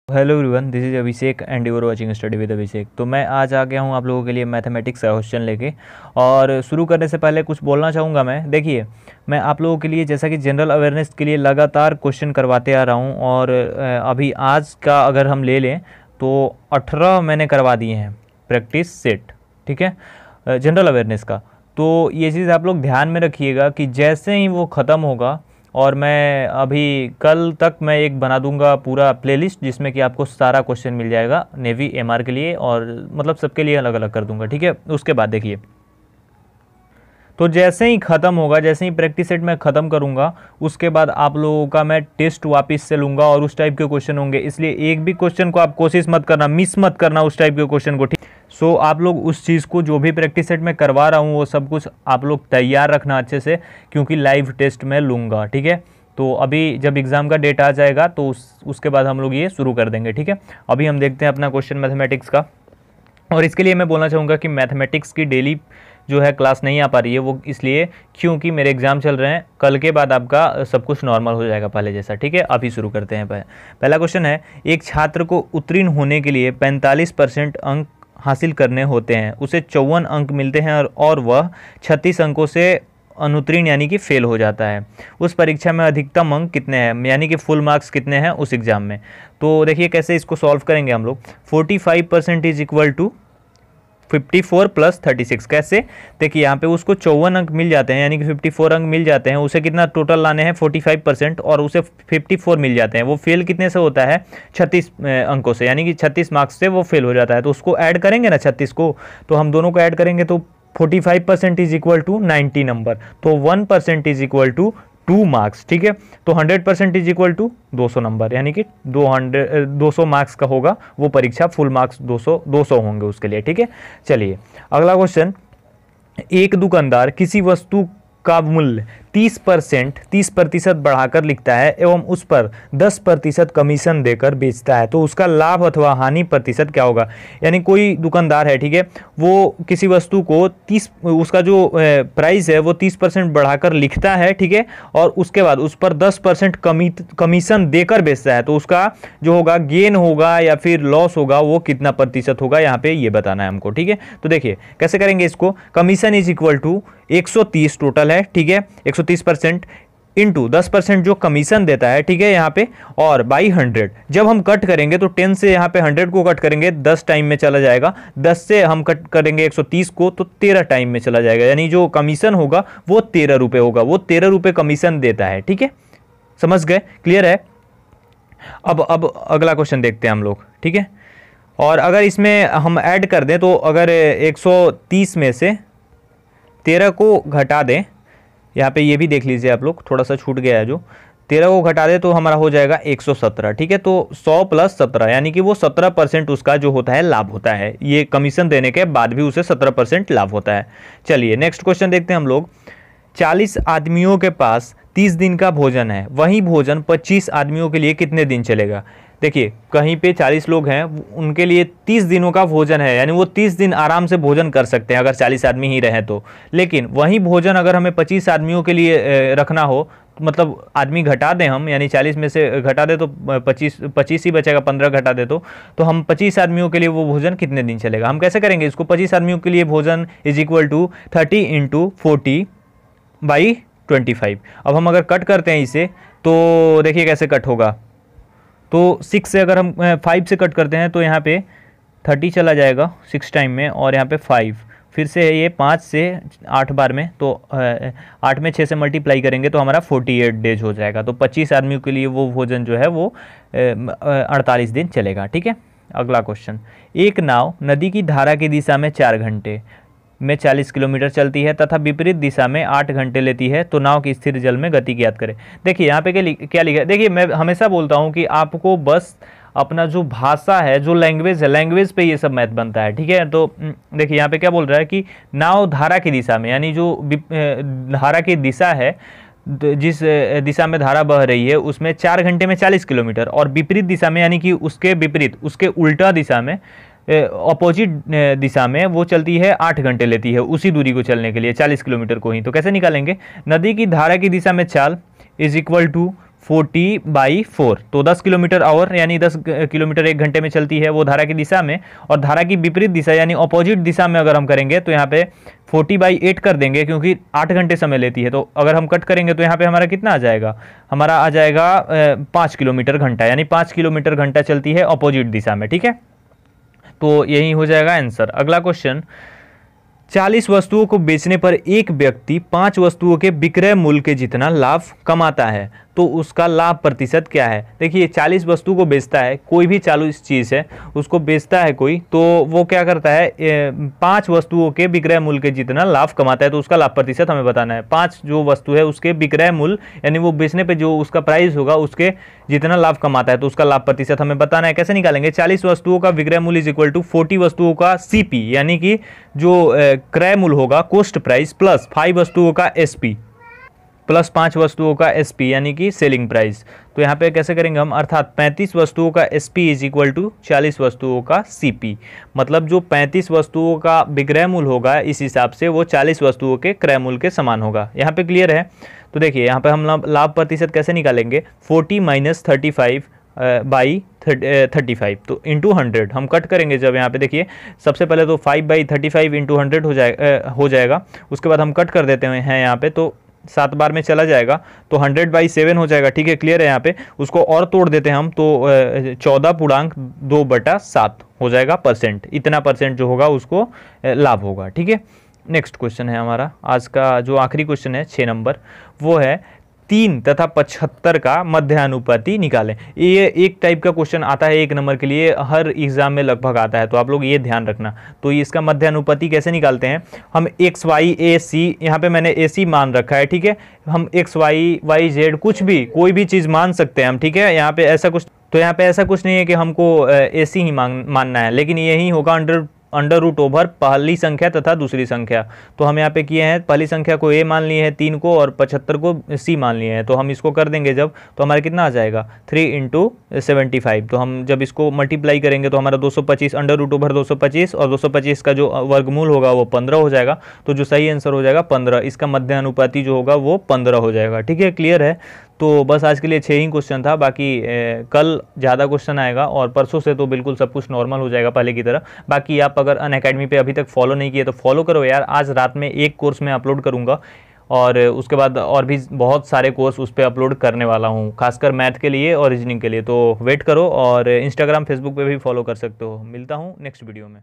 Hello everyone, this is Abhishek and you are watching study with Abhishek. तो मैं आज आ गया हूँ आप लोगों के लिए मैथमेटिक्स का क्वेश्चन लेके। और शुरू करने से पहले कुछ बोलना चाहूँगा। देखिए, मैं आप लोगों के लिए जैसा कि जनरल अवेयरनेस के लिए लगातार क्वेश्चन करवाते आ रहा हूँ। और अभी आज का अगर हम ले लें तो 18 मैंने करवा दिए हैं प्रैक्टिस सेट, ठीक है, जनरल अवेयरनेस का। तो ये चीज़ आप लोग ध्यान में रखिएगा कि जैसे ही वो ख़त्म होगा, और मैं अभी कल तक मैं एक बना दूंगा पूरा प्लेलिस्ट जिसमें कि आपको सारा क्वेश्चन मिल जाएगा नेवी एमआर के लिए, और मतलब सबके लिए अलग अलग कर दूंगा, ठीक है। उसके बाद देखिए, तो जैसे ही ख़त्म होगा, जैसे ही प्रैक्टिस सेट मैं ख़त्म करूंगा, उसके बाद आप लोगों का मैं टेस्ट वापस से लूँगा और उस टाइप के क्वेश्चन होंगे। इसलिए एक भी क्वेश्चन को आप कोशिश मत करना, मिस मत करना उस टाइप के क्वेश्चन को, ठीक। सो आप लोग उस चीज़ को, जो भी प्रैक्टिस सेट में करवा रहा हूँ वो सब कुछ आप लोग तैयार रखना अच्छे से, क्योंकि लाइव टेस्ट में लूँगा, ठीक है। तो अभी जब एग्ज़ाम का डेट आ जाएगा तो उसके बाद हम लोग ये शुरू कर देंगे, ठीक है। अभी हम देखते हैं अपना क्वेश्चन मैथमेटिक्स का। और इसके लिए मैं बोलना चाहूँगा कि मैथमेटिक्स की डेली जो है क्लास नहीं आ पा रही है, वो इसलिए क्योंकि मेरे एग्ज़ाम चल रहे हैं। कल के बाद आपका सब कुछ नॉर्मल हो जाएगा पहले जैसा, ठीक है। अभी शुरू करते हैं। पहला क्वेश्चन है, एक छात्र को उत्तीर्ण होने के लिए 45% अंक हासिल करने होते हैं, उसे 54 अंक मिलते हैं और वह 36 अंकों से अनुत्तीर्ण यानी कि फेल हो जाता है। उस परीक्षा में अधिकतम अंक कितने हैं, यानी कि फुल मार्क्स कितने हैं उस एग्ज़ाम में। तो देखिए कैसे इसको सॉल्व करेंगे हम लोग। 45% इज इक्वल टू 54 प्लस 36। कैसे? देखिए यहाँ पे उसको 54 अंक मिल जाते हैं, यानी कि 54 अंक मिल जाते हैं। उसे कितना टोटल लाने हैं 45%, और उसे 54 मिल जाते हैं। वो फेल कितने से होता है 36 अंकों से, यानी कि 36 मार्क्स से वो फेल हो जाता है। तो उसको ऐड करेंगे ना 36 को, तो हम दोनों को ऐड करेंगे तो 45% इज इक्वल टू 90 नंबर, तो 1% इज इक्वल टू 2 मार्क्स, ठीक है। तो 100% इज इक्वल टू 200 नंबर, यानी कि 200 मार्क्स का होगा वो परीक्षा। फुल मार्क्स 200 होंगे उसके लिए, ठीक है। चलिए अगला क्वेश्चन। एक दुकानदार किसी वस्तु का मूल्य 30% बढ़ाकर लिखता है एवं उस पर 10% कमीशन देकर बेचता है, तो उसका लाभ अथवा हानि प्रतिशत क्या होगा। यानी कोई दुकानदार है, ठीक है, वो किसी वस्तु को उसका जो प्राइस है वो 30% बढ़ाकर लिखता है, ठीक है, और उसके बाद उस पर 10% कमीशन देकर बेचता है, तो उसका जो होगा गेन होगा या फिर लॉस होगा वो कितना प्रतिशत होगा, यहाँ पे ये बताना है हमको, ठीक है। तो देखिए कैसे करेंगे इसको। Commission is equal to 130 total है, ठीक है, 130% इंटू 10% जो कमीशन देता है, ठीक है, यहाँ पे, और बाई 100। जब हम कट करेंगे तो 10 से यहाँ पे 100 को कट करेंगे 10 टाइम में चला जाएगा, 10 से हम कट करेंगे 130 को तो 13 टाइम में चला जाएगा, यानी जो कमीशन होगा वो 13 रुपये होगा। वो 13 रुपये कमीशन देता है, ठीक है, समझ गए, क्लियर है। अब अगला क्वेश्चन देखते हैं हम लोग, ठीक है। और अगर इसमें हम ऐड कर दें तो अगर 130 में से 13 को घटा दें, यहाँ पे ये भी देख लीजिए आप लोग, थोड़ा सा छूट गया है, जो 13 को घटा दे तो हमारा हो जाएगा 117, ठीक है। तो 100 प्लस 17 यानी कि वो 17% उसका जो होता है लाभ होता है। ये कमीशन देने के बाद भी उसे 17% लाभ होता है। चलिए नेक्स्ट क्वेश्चन देखते हैं हम लोग। 40 आदमियों के पास 30 दिन का भोजन है, वही भोजन 25 आदमियों के लिए कितने दिन चलेगा। देखिए कहीं पे 40 लोग हैं, उनके लिए 30 दिनों का भोजन है, यानी वो 30 दिन आराम से भोजन कर सकते हैं अगर 40 आदमी ही रहें तो। लेकिन वही भोजन अगर हमें 25 आदमियों के लिए रखना हो, मतलब आदमी घटा दें हम, यानी 40 में से घटा दे तो 25 ही बचेगा, 15 घटा दे तो हम 25 आदमियों के लिए वो भोजन कितने दिन चलेगा। हम कैसे करेंगे इसको। 25 आदमियों के लिए भोजन is equal to 30 into 40 by 25। अब हम अगर कट करते हैं इसे तो देखिए कैसे कट होगा। तो 6 से अगर हम 5 से कट करते हैं तो यहाँ पे 30 चला जाएगा 6 टाइम में, और यहाँ पे 5, फिर से ये 5 से 8 बार में, तो 8 में 6 से मल्टीप्लाई करेंगे तो हमारा 48 डेज हो जाएगा। तो 25 आदमियों के लिए वो भोजन जो है वो 48 दिन चलेगा, ठीक है। अगला क्वेश्चन। एक नाव नदी की धारा की दिशा में 4 घंटे में 40 किलोमीटर चलती है तथा विपरीत दिशा में 8 घंटे लेती है, तो नाव की स्थिर जल में गति ज्ञात करें। देखिए यहाँ पे क्या लिखा है। देखिए मैं हमेशा बोलता हूँ कि आपको बस अपना जो भाषा है, जो लैंग्वेज है, लैंग्वेज पे ये सब मैथ बनता है, ठीक है। तो देखिए यहाँ पे क्या बोल रहा है कि नाव धारा की दिशा में, यानी जो धारा की दिशा है, जिस दिशा में धारा बह रही है उसमें 4 घंटे में 40 किलोमीटर, और विपरीत दिशा में यानी कि उसके विपरीत, उसके उल्टा दिशा में, अपोजिट दिशा में वो चलती है 8 घंटे लेती है उसी दूरी को चलने के लिए, 40 किलोमीटर को ही। तो कैसे निकालेंगे। नदी की धारा की दिशा में चाल इज इक्वल टू 40/4, तो 10 किलोमीटर आवर यानी 10 किलोमीटर एक घंटे में चलती है वो धारा की दिशा में। और धारा की विपरीत दिशा यानी ऑपोजिट दिशा में अगर हम करेंगे तो यहाँ पे 40/8 कर देंगे, क्योंकि 8 घंटे समय लेती है। तो अगर हम कट करेंगे तो यहाँ पे हमारा कितना आ जाएगा, हमारा आ जाएगा 5 किलोमीटर घंटा, यानी 5 किलोमीटर घंटा चलती है ऑपोजिट दिशा में। ठीक है, तो यही हो जाएगा आंसर। अगला क्वेश्चन, 40 वस्तुओं को बेचने पर एक व्यक्ति 5 वस्तुओं के विक्रय मूल्य के जितना लाभ कमाता है, तो उसका लाभ प्रतिशत क्या है। देखिए 40 वस्तु को बेचता है, कोई भी 40 चीज़ है उसको बेचता है कोई, तो वो क्या करता है 5 वस्तुओं के विक्रय मूल्य के जितना लाभ कमाता है, तो उसका लाभ प्रतिशत हमें बताना है। 5 जो वस्तु है उसके विक्रय मूल्य यानी वो बेचने पे जो उसका प्राइस होगा उसके जितना लाभ कमाता है, तो उसका लाभ प्रतिशत हमें बताना है। कैसे निकालेंगे, 40 वस्तुओं का विक्रय मूल्य इज इक्वल टू 40 वस्तुओं का CP यानी कि जो क्रय मूल्य होगा कॉस्ट प्राइस प्लस 5 वस्तुओं का SP प्लस 5 वस्तुओं का SP यानी कि सेलिंग प्राइस। तो यहाँ पे कैसे करेंगे हम, अर्थात 35 वस्तुओं का SP इज इक्वल टू 40 वस्तुओं का CP, मतलब जो 35 वस्तुओं का विक्रय मूल्य होगा इस हिसाब से वो 40 वस्तुओं के क्रय मूल्य के समान होगा। यहाँ पे क्लियर है। तो देखिए यहाँ पे हम लाभ प्रतिशत कैसे निकालेंगे, 40 - 35 बाई 35, तो इंटू 100 हम कट करेंगे। जब यहाँ पे देखिए सबसे पहले तो 5/35 इंटू 100 हो जाएगा, उसके बाद हम कट कर देते हैं यहाँ पे, तो 7 बार में चला जाएगा, तो 100/7 हो जाएगा। ठीक है, क्लियर है। यहाँ पे उसको और तोड़ देते हैं हम, तो 14.2/7 हो जाएगा परसेंट, इतना परसेंट जो होगा उसको लाभ होगा। ठीक है, नेक्स्ट क्वेश्चन है हमारा आज का जो आखिरी क्वेश्चन है 6 नंबर, वो है 3 तथा 75 का मध्यानुपाती निकालें। ये एक टाइप का क्वेश्चन आता है 1 नंबर के लिए, हर एग्जाम में लगभग आता है, तो आप लोग ये ध्यान रखना। तो इसका मध्यानुपाती कैसे निकालते हैं, हम x y a c, यहाँ पे मैंने AC मान रखा है। ठीक है, हम x y y z कुछ भी कोई भी चीज़ मान सकते हैं हम। ठीक है, यहाँ पे ऐसा कुछ, तो यहाँ पे ऐसा कुछ नहीं है कि हमको AC ही मानना है, लेकिन यही होगा अंडर रूट ओवर पहली संख्या तथा दूसरी संख्या। तो हम यहाँ पे किए हैं पहली संख्या को A मान लिए हैं 3 को, और 75 को C मान लिए हैं। तो हम इसको कर देंगे जब, तो हमारा कितना आ जाएगा 3 × 75। तो हम जब इसको मल्टीप्लाई करेंगे तो हमारा 225 अंडर रूट ओवर 225, और 225 का जो वर्गमूल होगा वो 15 हो जाएगा। तो जो सही आंसर हो जाएगा 15, इसका मध्यानुपाती जो होगा वो 15 हो जाएगा। ठीक है, क्लियर है। तो बस आज के लिए 6 ही क्वेश्चन था, बाकी कल ज़्यादा क्वेश्चन आएगा, और परसों से तो बिल्कुल सब कुछ नॉर्मल हो जाएगा पहले की तरह। बाकी आप अगर अनअकैडमी पे अभी तक फॉलो नहीं किए तो फॉलो करो यार। आज रात में एक कोर्स में अपलोड करूँगा, और उसके बाद और भी बहुत सारे कोर्स उस पर अपलोड करने वाला हूँ, खासकर मैथ के लिए और रीजनिंग के लिए। तो वेट करो, और इंस्टाग्राम फेसबुक पे भी फॉलो कर सकते हो। मिलता हूँ नेक्स्ट वीडियो में।